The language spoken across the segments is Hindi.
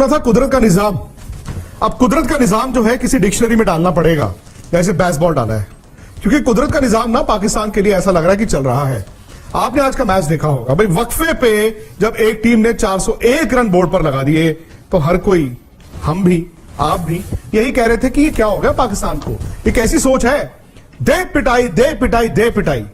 ना था कुदरत का निजाम। अब कुदरत का निजाम जो है किसी डिक्शनरी में डालना पड़ेगा, जैसे बेसबॉल डाला है, क्योंकि कुदरत का निजाम ना पाकिस्तान के लिए ऐसा लग रहा है कि चल रहा है। आपने आज का मैच देखा होगा भाई, वक्फे पे जब एक टीम ने 401 रन बोर्ड पर लगा दिए तो हर कोई, हम भी आप भी यही कह रहे थे कि ये क्या हो गया पाकिस्तान को, ये कैसी सोच है, दे पिटाई दे पिटाई दे पिटाई।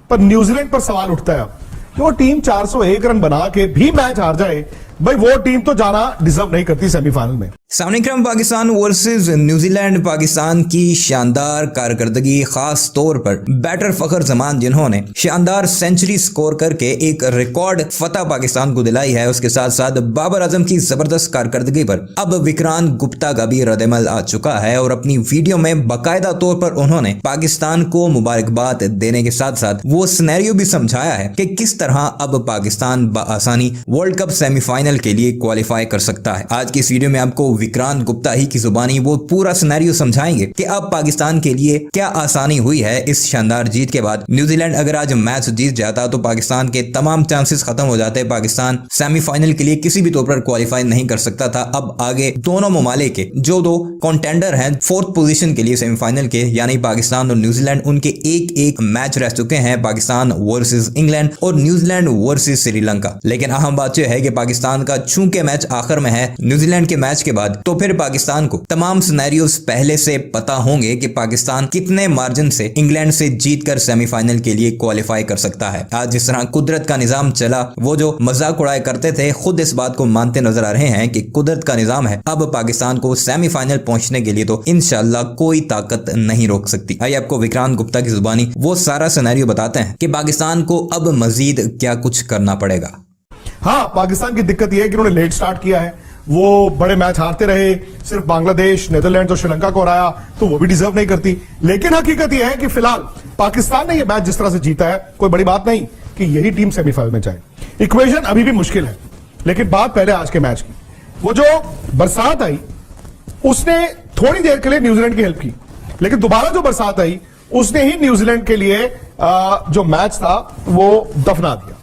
पर न्यूजीलैंड पर सवाल उठता है अब, जो टीम 401 रन बना के भी मैच हार जाए, भाई वो टीम तो जाना डिजर्व नहीं करती सेमीफाइनल में। सामने क्रम पाकिस्तान वर्सेस न्यूजीलैंड। पाकिस्तान की शानदार कारकर्दगी, खास तौर पर बैटर फखर जमान जिन्होंने शानदार सेंचुरी स्कोर करके एक रिकॉर्ड फतह पाकिस्तान को दिलाई है, उसके साथ साथ बाबर आजम की जबरदस्त कारकर्दगी पर अब विक्रांत गुप्ता का भी रद्द-ए-अमल आ चुका है और अपनी वीडियो में बाकायदा तौर पर उन्होंने पाकिस्तान को मुबारकबाद देने के साथ साथ वो सिनेरियो भी समझाया है कि किस तरह अब पाकिस्तान बआसानी वर्ल्ड कप सेमीफाइनल के लिए क्वालिफाई कर सकता है। आज की इस वीडियो में आपको विक्रांत गुप्ता ही की जुबानी वो पूरा सिनेरियो समझाएंगे कि अब पाकिस्तान के लिए क्या आसानी हुई है इस शानदार जीत के बाद। न्यूजीलैंड अगर आज मैच जीत जाता तो पाकिस्तान के तमाम चांसेस खत्म हो जाते, पाकिस्तान सेमीफाइनल के लिए किसी भी तौर पर क्वालिफाई नहीं कर सकता था। अब आगे दोनों ममालिक के जो दो कंटेंडर हैं फोर्थ पोजीशन के लिए सेमीफाइनल के, यानी पाकिस्तान और न्यूजीलैंड, उनके एक एक मैच रह चुके हैं, पाकिस्तान वर्सेस इंग्लैंड और न्यूजीलैंड वर्सेस श्रीलंका। लेकिन अहम बात यह है कि पाकिस्तान का चूंकि मैच आखिर में है न्यूजीलैंड के मैच के बाद, तो फिर पाकिस्तान को तमाम सिनेरियोस पहले से पता होंगे कि पाकिस्तान कितने मार्जिन से इंग्लैंड से जीतकर सेमीफाइनल के लिए क्वालिफाई कर सकता है। आज जिस तरह कुदरत का निजाम चला, वो जो मजाक उड़ाया करते थे खुद इस बात को मानते नजर आ रहे हैं कि कुदरत का निजाम है। अब पाकिस्तान को सेमीफाइनल पहुंचने के लिए तो इंशाल्लाह कोई ताकत नहीं रोक सकती। आइए आपको विक्रांत गुप्ता की जुबानी वो सारा सिनेरियो बताते हैं कि पाकिस्तान को अब मजीद क्या कुछ करना पड़ेगा। हाँ, पाकिस्तान की दिक्कत यह है कि उन्होंने लेट स्टार्ट किया है, वो बड़े मैच हारते रहे, सिर्फ बांग्लादेश, नीदरलैंड और श्रीलंका को हराया, तो वो भी डिजर्व नहीं करती। लेकिन हकीकत यह है कि फिलहाल पाकिस्तान ने यह मैच जिस तरह से जीता है, कोई बड़ी बात नहीं कि यही टीम सेमीफाइनल में जाए। इक्वेशन अभी भी मुश्किल है, लेकिन बात पहले आज के मैच की। वो जो बरसात आई उसने थोड़ी देर के लिए न्यूजीलैंड की हेल्प की, लेकिन दोबारा जो बरसात आई उसने ही न्यूजीलैंड के लिए जो मैच था वो दफना दिया।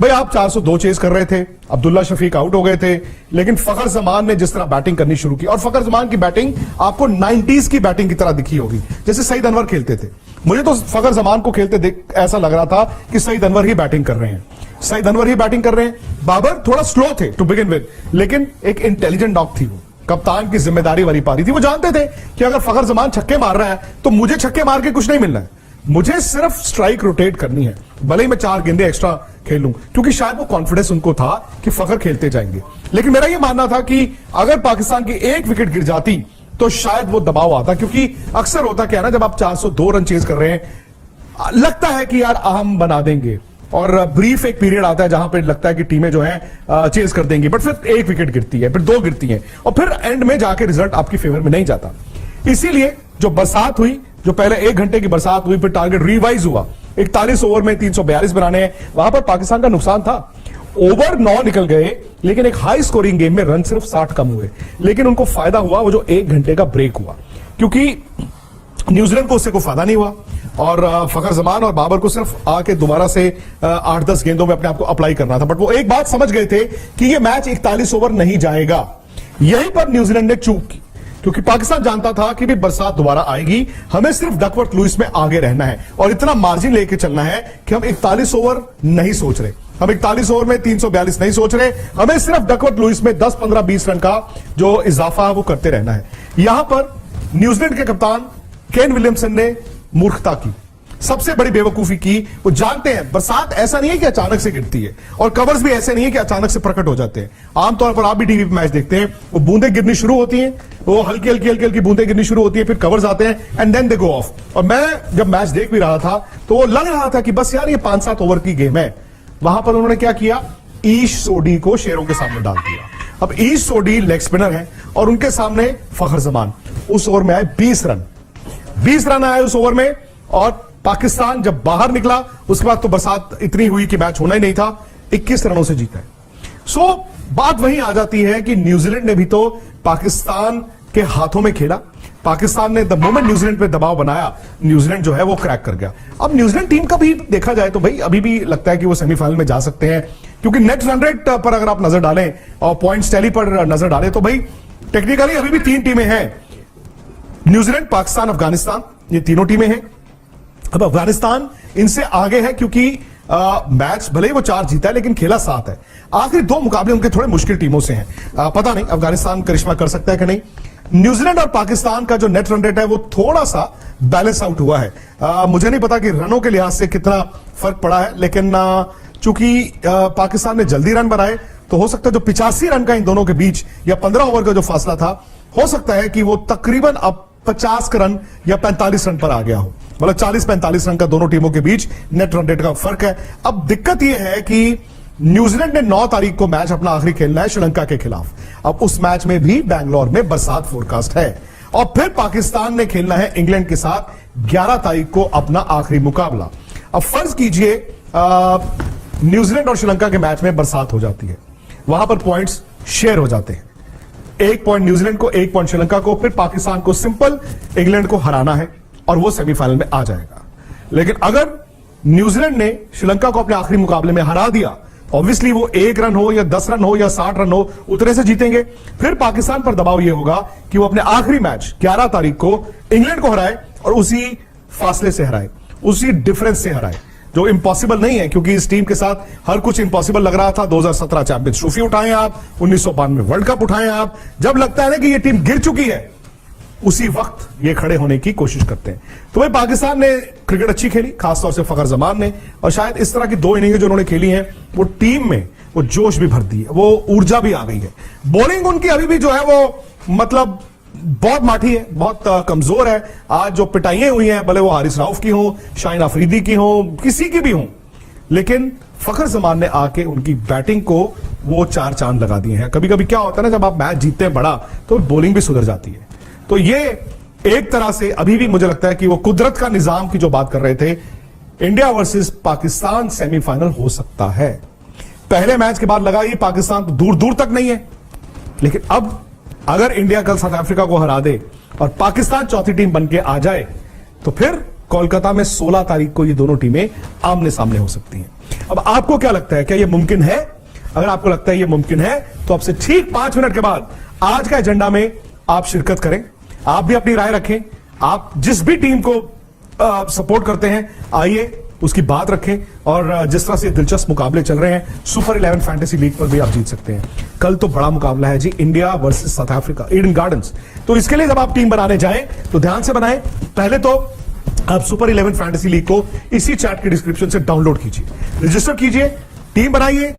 भाई आप 402 चेज कर रहे थे, अब्दुल्ला शफीक आउट हो गए थे, लेकिन फखर जमान ने जिस तरह बैटिंग करनी शुरू की, और फखर जमान की बैटिंग आपको 90s की बैटिंग की तरह दिखी होगी, जैसे सईद अनवर खेलते थे। मुझे तो फखर जमान को खेलते देख ऐसा लग रहा था कि सईद अनवर ही बैटिंग कर रहे हैं, सईद अनवर ही बैटिंग कर रहे हैं। बाबर थोड़ा स्लो थे टू बिगिन विद, लेकिन एक इंटेलिजेंट डॉग थी वो, कप्तान की जिम्मेदारी वाली पारी थी। वो जानते थे कि अगर फखर जमान छक्के मार रहा है तो मुझे छक्के मार के कुछ नहीं मिलना है, मुझे सिर्फ स्ट्राइक रोटेट करनी है, भले ही मैं 4 गेंदे एक्स्ट्रा खेल लूं, क्योंकि शायद वो कॉन्फिडेंस उनको था कि फखर खेलते जाएंगे। लेकिन मेरा ये मानना था कि अगर पाकिस्तान की एक विकेट गिर जाती तो शायद वो दबाव आता, क्योंकि अक्सर होता क्या है ना, जब आप 402 रन चेज कर रहे हैं लगता है कि यार हम बना देंगे, और ब्रीफ एक पीरियड आता है जहां पे लगता है कि टीमें जो है चेज कर देंगी, बट फिर एक विकेट गिरती है, फिर 2 गिरती है, और फिर एंड में जाके रिजल्ट आपकी फेवर में नहीं जाता। इसीलिए जो बरसात हुई, जो पहले 1 घंटे की बरसात हुई, फिर टारगेट रिवाइज हुआ, 41 ओवर में 342 बनाने हैं, वहां पर पाकिस्तान का नुकसान था। ओवर 9 निकल गए, लेकिन एक हाई स्कोरिंग गेम में रन सिर्फ 60 कम हुए, लेकिन उनको फायदा हुआ वो जो 1 घंटे का ब्रेक हुआ, क्योंकि न्यूजीलैंड को उससे कोई फायदा नहीं हुआ, और फखर जमान और बाबर को सिर्फ आके दोबारा से 8-10 गेंदों में अपने आप को अप्लाई करना था। बट वो एक बात समझ गए थे कि ये मैच 41 ओवर नहीं जाएगा। यहीं पर न्यूजीलैंड ने चूक की, क्योंकि पाकिस्तान जानता था कि भी बरसात दोबारा आएगी, हमें सिर्फ डकवर्थ लुइस में आगे रहना है और इतना मार्जिन लेके चलना है कि हम 41 ओवर नहीं सोच रहे, हम 41 ओवर में 342 नहीं सोच रहे, हमें सिर्फ डकवर्थ लुइस में 10, 15, 20 रन का जो इजाफा है वो करते रहना है। यहां पर न्यूजीलैंड के कप्तान केन विलियमसन ने मूर्खता की, सबसे बड़ी बेवकूफी की। वो जानते हैं बरसात ऐसा नहीं है कि अचानक से गिरती है, और कवर्स भी ऐसे नहीं है कि अचानक से प्रकट हो जाते हैं। आमतौर पर आप भी टीवी पे मैच देखते हैं, वो बूंदें गिरनी शुरू होती हैं, वो हल्की हल्की हल्की हल्की बूंदें गिरनी शुरू होती है, फिर कवर्स आते हैं and then they go off. और मैं जब मैच देख भी रहा था तो वो लग रहा था कि बस यार ये 5-7 ओवर की गेम है। वहां पर उन्होंने क्या किया, ईश सोडी को शेरों के सामने डाल दिया। अब ईश सोडी लेग स्पिनर है और उनके सामने फखर जमान। उस ओवर में आए 20 रन, 20 रन आए उस ओवर में, और पाकिस्तान जब बाहर निकला उसके बाद तो बरसात इतनी हुई कि मैच होना ही नहीं था, 21 रनों से जीता है। सो बात वहीं आ जाती है कि न्यूजीलैंड ने भी तो पाकिस्तान के हाथों में खेला, पाकिस्तान ने द मोमेंट न्यूजीलैंड पे दबाव बनाया, न्यूजीलैंड जो है वो क्रैक कर गया। अब न्यूजीलैंड टीम का भी देखा जाए तो भाई अभी भी लगता है कि वो सेमीफाइनल में जा सकते हैं, क्योंकि नेट रन रेट पर अगर आप नजर डालें और पॉइंट्स टैली पर नजर डालें तो भाई टेक्निकली अभी भी 3 टीमें हैं, न्यूजीलैंड, पाकिस्तान, अफगानिस्तान, ये तीनों टीमें हैं। अब अफगानिस्तान इनसे आगे है क्योंकि मैच भले ही वो 4 जीता है लेकिन खेला 7 है। आखिरी 2 मुकाबले उनके थोड़े मुश्किल टीमों से हैं। पता नहीं अफगानिस्तान करिश्मा कर सकता है कि नहीं। न्यूजीलैंड और पाकिस्तान का जो नेट रन रेट है वो थोड़ा सा बैलेंस आउट हुआ है। मुझे नहीं पता कि रनों के लिहाज से कितना फर्क पड़ा है, लेकिन चूंकि पाकिस्तान ने जल्दी रन बनाए तो हो सकता है जो 85 रन का इन दोनों के बीच या 15 ओवर का जो फासला था, हो सकता है कि वो तकरीबन अब 50 रन या 45 रन पर आ गया हो। मतलब 40-45 रन का दोनों टीमों के बीच नेट रन रेट का फर्क है। अब दिक्कत यह है कि न्यूजीलैंड ने 9 तारीख को मैच अपना आखिरी खेलना है श्रीलंका के खिलाफ। अब उस मैच में भी बैंगलोर में बरसात फोरकास्ट है और फिर पाकिस्तान ने खेलना है इंग्लैंड के साथ 11 तारीख को अपना आखिरी मुकाबला। अब फर्ज कीजिए न्यूजीलैंड और श्रीलंका के मैच में बरसात हो जाती है, वहां पर पॉइंट्स शेयर हो जाते हैं, 1 पॉइंट न्यूजीलैंड को, 1 पॉइंट श्रीलंका को, फिर पाकिस्तान को सिंपल इंग्लैंड को हराना है और वो सेमीफाइनल में आ जाएगा। लेकिन अगर न्यूजीलैंड ने श्रीलंका को अपने आखिरी मुकाबले में हरा दिया, ऑब्वियसली वो 1 रन हो या 10 रन हो या 60 रन हो उतने से जीतेंगे। फिर पाकिस्तान पर दबाव यह होगा कि वो अपने आखिरी मैच 11 तारीख को इंग्लैंड को हराए और उसी फासले से हराए, उसी डिफरेंस से हराए, जो इम्पॉसिबल नहीं है क्योंकि इस टीम के साथ हर कुछ इम्पॉसिबल लग रहा था। 2017 चैंपियंस ट्रॉफी उठाए आप, 1992 वर्ल्ड कप उठाए आप। जब लगता है ना कि ये टीम गिर चुकी है, उसी वक्त ये खड़े होने की कोशिश करते हैं। तो भाई पाकिस्तान ने क्रिकेट अच्छी खेली, खासतौर से फखर जमान ने, और शायद इस तरह की 2 इनिंगें जो उन्होंने खेली हैं वो टीम में वो जोश भी भर दी है, वो ऊर्जा भी आ गई है। बॉलिंग उनकी अभी भी जो है वो मतलब बहुत माठी है, बहुत कमजोर है। आज जो पिटाइयां हुई हैं, भले वो हारिस राउफ की हो, शाहीन अफरीदी की हो, किसी की भी हो, लेकिन फखर जमान ने आके उनकी बैटिंग को वो 4 चांद लगा दिए हैं। कभी कभी क्या होता है ना, जब आप मैच जीतते हैं बड़ा तो बॉलिंग भी सुधर जाती है। तो ये एक तरह से अभी भी मुझे लगता है कि वो कुदरत का निजाम की जो बात कर रहे थे, इंडिया वर्सेस पाकिस्तान सेमीफाइनल हो सकता है। पहले मैच के बाद लगा ये पाकिस्तान तो दूर दूर तक नहीं है, लेकिन अब अगर इंडिया कल साउथ अफ्रीका को हरा दे और पाकिस्तान चौथी टीम बन के आ जाए तो फिर कोलकाता में 16 तारीख को ये दोनों टीमें आमने सामने हो सकती हैं। अब आपको क्या लगता है, क्या ये मुमकिन है? अगर आपको लगता है ये मुमकिन है तो आपसे ठीक 5 मिनट के बाद आज का एजेंडा में आप शिरकत करें, आप भी अपनी राय रखें। आप जिस भी टीम को सपोर्ट करते हैं आइए उसकी बात रखें, और जिस तरह से दिलचस्प मुकाबले चल रहे हैं सुपर 11 फैंटेसी लीग पर भी आप जीत सकते हैं। कल तो बड़ा मुकाबला है जी, India versus South Africa, Eden Gardens. तो इसके लिए जब आप टीम बनाने जाएं तो ध्यान से बनाएं। पहले तो आप सुपर 11 फैंटेसी लीग को इसी चैट के डिस्क्रिप्शन से डाउनलोड कीजिए, रजिस्टर कीजिए, टीम बनाइए।